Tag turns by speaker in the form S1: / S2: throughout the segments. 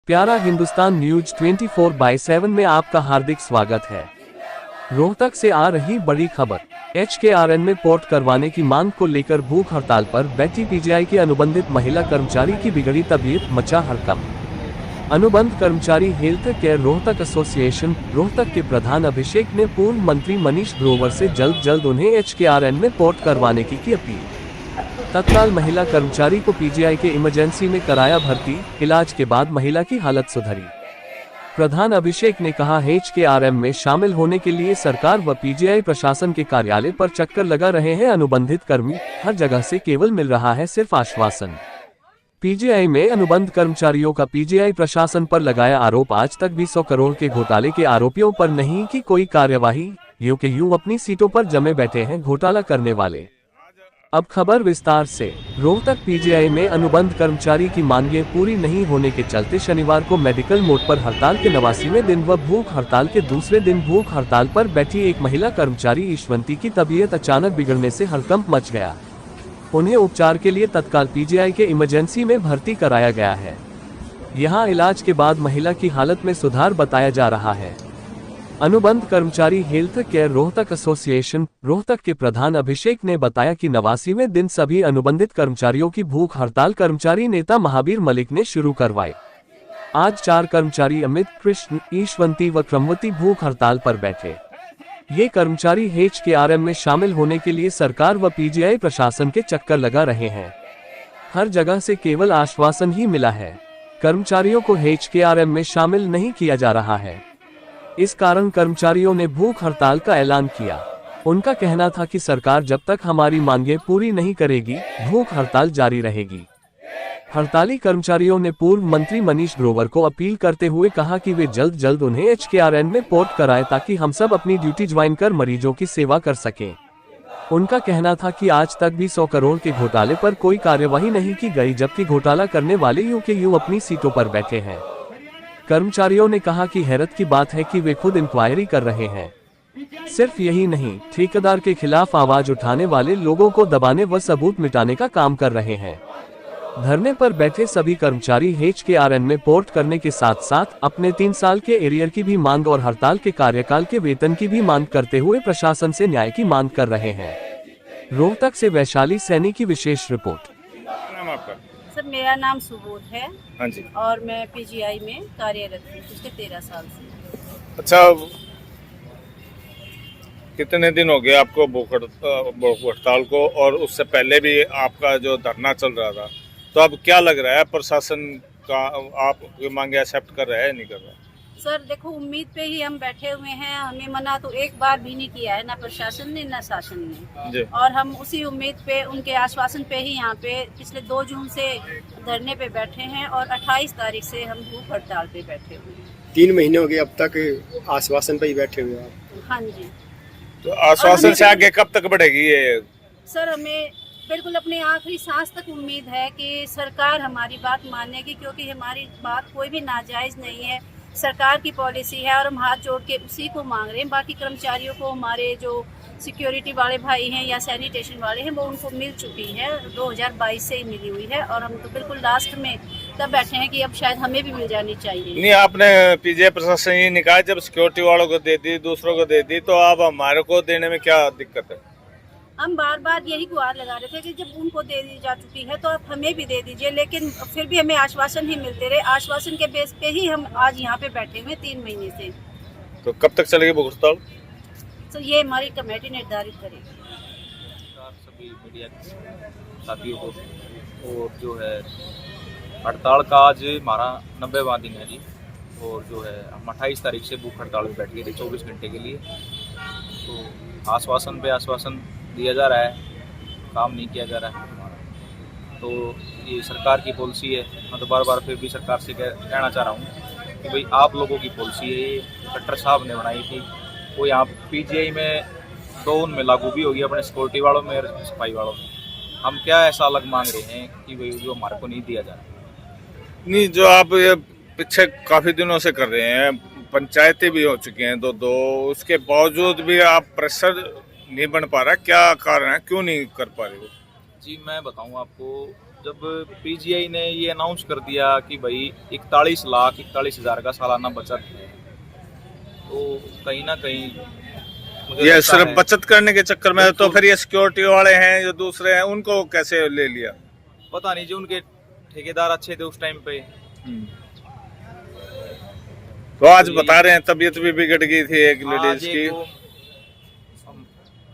S1: प्यारा हिंदुस्तान न्यूज 24/7 में आपका हार्दिक स्वागत है। रोहतक से आ रही बड़ी खबर। HKRN में पोर्ट करवाने की मांग को लेकर भूख हड़ताल पर बैठी PGI की अनुबंधित महिला कर्मचारी की बिगड़ी तबीयत, मचा हड़कंप। अनुबंध कर्मचारी health care Rohtak association Rohtak के प्रधान अभिषेक ने पूर्व मंत्री मनीष ग्रोवर से जल्द उन्हें HKRN में पोर्ट करवाने की अपील। तत्काल महिला कर्मचारी को PGI के इमरजेंसी में कराया भर्ती, इलाज के बाद महिला की हालत सुधरी। प्रधान अभिषेक ने कहा, HKRN में शामिल होने के लिए सरकार व PGI प्रशासन के कार्यालय पर चक्कर लगा रहे हैं अनुबंधित कर्मी, हर जगह से केवल मिल रहा है सिर्फ आश्वासन। PGI में अनुबंध कर्मचारियों का PGI प्रशासन पर लगाया आरोप, आज तक भी 100 करोड़ के घोटाले के आरोपियों पर नहीं की कोई कार्यवाही, यूं के यूं अपनी सीटों पर जमे बैठे हैं घोटाला करने वाले। अब खबर विस्तार से। रोहतक PGI में अनुबंध कर्मचारी की मांगें पूरी नहीं होने के चलते शनिवार को मेडिकल मोड पर हड़ताल के 89वें दिन व भूख हड़ताल के दूसरे दिन भूख हड़ताल पर बैठी एक महिला कर्मचारी ईश्वंती की तबीयत अचानक बिगड़ने से हड़कंप मच गया। उन्हें उपचार के लिए तत्काल PGI के इमरजेंसी में भर्ती कराया गया है। यहां इलाज के बाद महिला की हालत में सुधार बताया जा रहा है। अनुबंध कर्मचारी health care Rohtak association Rohtak के प्रधान अभिषेक ने बताया कि 89वें दिन सभी अनुबंधित कर्मचारियों की भूख हड़ताल कर्मचारी नेता महावीर मलिक ने शुरू करवाई। आज 4 कर्मचारी अमित, कृष्ण, ईशवंती व क्रमवती भूख हड़ताल पर बैठे। ये कर्मचारी HKRN में शामिल होने के लिए सरकार व PGI प्रशासन के चक्कर लगा रहे हैं। हर जगह से केवल आश्वासन ही मिला है। कर्मचारियों को HKRN में शामिल नहीं किया जा रहा है। इस कारण कर्मचारियों ने भूख हड़ताल का ऐलान किया। उनका कहना था कि सरकार जब तक हमारी मांगें पूरी नहीं करेगी, भूख हड़ताल जारी रहेगी। हड़ताली कर्मचारियों ने पूर्व मंत्री मनीष ग्रोवर को अपील करते हुए कहा कि वे जल्द उन्हें HKRN में पोर्ट कराएं ताकि हम सब अपनी ड्यूटी ज्वाइन कर मरीजों की सेवा कर सकें। उनका कहना था कि आज तक भी 100 करोड़ के घोटाले पर कोई कार्यवाही नहीं की गई, जबकि घोटाला करने वाले यूं के यूं अपनी सीटों पर बैठे हैं। कर्मचारियों ने कहा कि हैरत की बात है कि वे खुद इंक्वायरी कर रहे हैं। सिर्फ यही नहीं, ठेकेदार के खिलाफ आवाज उठाने वाले लोगों को दबाने व सबूत मिटाने का काम कर रहे हैं। धरने पर बैठे सभी कर्मचारी HKRN में पोर्ट करने के साथ साथ अपने 3 साल के एरियर की भी मांग और हड़ताल के कार्यकाल के वेतन की भी मांग करते हुए प्रशासन से न्याय की मांग कर रहे हैं। रोहतक से वैशाली सैनी की विशेष रिपोर्ट।
S2: सर, मेरा नाम सुबोध है।
S3: हाँ जी।
S2: और मैं PGI में कार्यरत हूँ पिछले 13 साल से।
S3: अच्छा, कितने दिन हो गए आपको भूख हड़ताल को, और उससे पहले भी आपका जो धरना चल रहा था, तो अब क्या लग रहा है प्रशासन का आपकी मांगे एक्सेप्ट कर रहा है नहीं कर रहा?
S2: सर देखो, उम्मीद पे ही हम बैठे हुए हैं। हमें मना तो एक बार भी नहीं किया है, ना प्रशासन ने ना शासन ने। और हम उसी उम्मीद पे, उनके आश्वासन पे ही यहाँ पे पिछले 2 जून से धरने पे बैठे हैं और 28 तारीख से हम भूख हड़ताल पे बैठे हुए हैं।
S4: 3 महीने हो गए अब तक आश्वासन पे ही बैठे हुए हैं।
S2: हाँ जी।
S3: तो आश्वासन से आगे कब तक बढ़ेगी ये?
S2: सर, हमें बिल्कुल अपनी आखिरी सांस तक उम्मीद है कि सरकार हमारी बात मानेगी, क्योंकि हमारी बात कोई भी नाजायज नहीं है। सरकार की पॉलिसी है और हम हाथ जोड़ के उसी को मांग रहे हैं। बाकी कर्मचारियों को, हमारे जो सिक्योरिटी वाले भाई हैं या सैनिटेशन वाले हैं, वो उनको मिल चुकी है, 2022 से ही मिली हुई है। और हम तो बिल्कुल लास्ट में तब बैठे हैं कि अब शायद हमें भी मिल जानी चाहिए।
S3: नहीं, आपने PGI प्रशासन ये नहीं कहा जब सिक्योरिटी वालों को दे दी, दूसरों को दे दी, तो आप हमारे को देने में क्या दिक्कत है?
S2: हम बार यही गुहार लगा रहे थे कि जब उनको दे दी जा चुकी है तो आप हमें भी दे दीजिए, लेकिन फिर भी हमें आश्वासन ही मिलते रहे। आश्वासन के बेस पे ही हम आज यहाँ पे बैठे हुए 3 महीने से।
S3: तो कब तक चलेगी भूख हड़ताल?
S2: तो ये हमारी कमेटी निर्धारित करेगी।
S5: सभी मीडिया साथियों को, और जो है हड़ताल का आज हमारा 90वां दिन है जी। और जो है हम 28 तारीख से भूख हड़ताल में बैठ गए थे 24 घंटे के लिए। तो आश्वासन पे आश्वासन दिया जा रहा है, काम नहीं किया जा रहा है हमारा। तो ये सरकार की पॉलिसी है। मैं तो बार फिर भी सरकार से कहना चाह रहा हूँ कि भाई आप लोगों की पॉलिसी है, ये कट्टर साहब ने बनाई थी, वो यहाँ PGI में तो उनमें लागू भी होगी, अपने सिक्योरिटी वालों में और सफाई वालों में। हम क्या ऐसा अलग मांग रहे हैं कि भाई जो हमारे को नहीं दिया जा रहा?
S3: नहीं, जो आप ये पीछे काफी दिनों से कर रहे हैं, पंचायतें भी हो चुकी हैं 2, उसके बावजूद भी आप प्रेशर नहीं बन पा रहा, क्या कारण है, क्यों नहीं कर पा रहे हो?
S5: जी मैं बताऊं आपको, जब पीजीआई ने ये अनाउंस कर दिया कि भाई 41,41,000 का सालाना बचत है, तो कहीं ना कहीं मुझे
S3: ये
S5: लगता
S3: सिर्फ
S5: है-
S3: बचत करने के चक्कर में, तो फिर ये सिक्योरिटी वाले हैं जो दूसरे हैं उनको कैसे ले लिया?
S5: पता नहीं जी, उनके ठेकेदार अच्छे थे उस टाइम पे।
S3: तो आज बता रहे हैं तबीयत भी बिगड़ गई थी एक
S5: आज
S3: लेडीज
S5: एक
S3: की।
S5: वो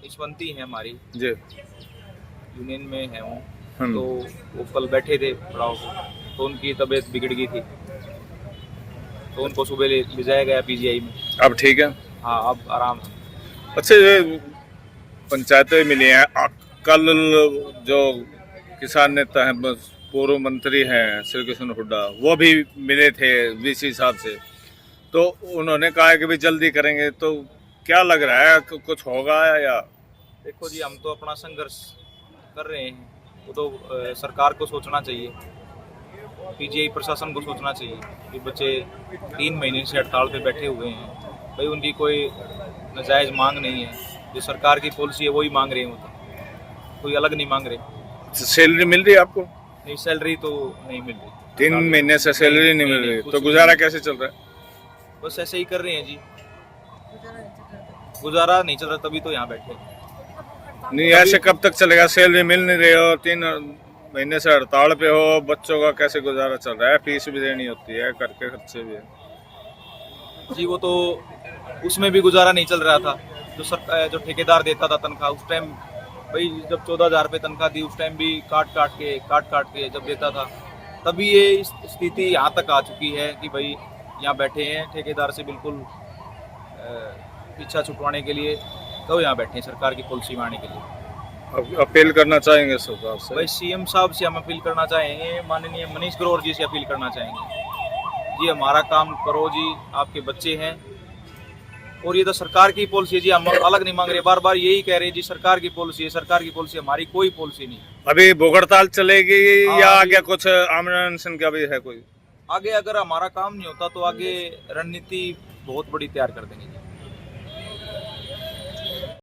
S5: ईशवंती है हमारी,
S3: जी।
S5: यूनियन में है वो,
S3: हम्म।
S5: तो वो कल बैठे थे पड़ाव पे, तो उनकी तबीयत बिगड़ गई थी, तो उनको सुबह ले जाया गया पीजीआई में।
S3: अब ठीक है?
S5: हाँ, अब आराम है।
S3: अच्छा, ये पंचायतें मिली हैं, कल जो किसान नेता हैं, पूर्व मंत्री हैं श्री कृष्ण हुड्डा, वो भी मिले थे वीसी साहब से, तो उन्होंने कहा है कि भी जल्दी करेंगे। तो क्या लग रहा है कुछ होगा या?
S5: देखो जी, हम तो अपना संघर्ष कर रहे हैं, वो तो सरकार को सोचना चाहिए, पीजीआई प्रशासन को सोचना चाहिए कि बच्चे 3 महीने से हड़ताल पे बैठे हुए हैं, भाई उनकी कोई नाजायज़ मांग नहीं है, जो सरकार की पॉलिसी है वही मांग रहे हैं, वो तो कोई अलग नहीं मांग रहे।
S3: सैलरी मिल रही है आपको?
S5: नहीं, सैलरी तो नहीं मिल रही,
S3: 3 महीने से सैलरी नहीं मिल रही,
S5: कुछ
S3: तो
S5: नहीं
S3: गुजारा
S5: मिल
S3: कैसे चल रहा है?
S5: बस ऐसे ही कर रहे हैं जी, गुजारा नहीं चल रहा, तभी तो यहाँ बैठे हैं।
S3: नहीं, ऐसे कब तक चलेगा? सैलरी मिल नहीं रही हो, 3 महीने से हड़ताल पे हो, बच्चों का कैसे गुजारा चल रहा है? फीस भी देनी होती है, घर के खर्चे भी है।
S5: जी, वो तो उसमें भी गुजारा नहीं चल रहा था, जो ठेकेदार देता था तनख्वाह उस टाइम, भाई जब 14,000 रुपये तनख्वाह दी उस टाइम भी काट काट के जब देता था, तभी ये स्थिति यहाँ तक आ चुकी है कि भाई यहाँ बैठे हैं ठेकेदार से बिल्कुल पीछा छुटवाने के लिए, तो यहाँ बैठे हैं सरकार की पॉलिसी मानने के लिए।
S3: अब अपील करना चाहेंगे सरकार से?
S5: भाई सीएम साहब से हम अपील करना चाहेंगे, माननीय मनीष ग्रोवर जी से अपील करना चाहेंगे, जी हमारा काम करो जी, आपके बच्चे हैं, और ये तो सरकार की पॉलिसी है जी, हम अलग नहीं मांग रहे, बार बार यही कह रहे हैं जी सरकार की पॉलिसी है, सरकार की पॉलिसी, हमारी कोई पॉलिसी नहीं।
S3: अभी भूख हड़ताल चलेगी
S5: हाँ,
S3: या
S5: अभी-
S3: आगे कुछ आमरण अनशन का भी है कोई?
S5: आगे अगर हमारा काम नहीं होता तो आगे रणनीति बहुत बड़ी तैयार कर देंगे।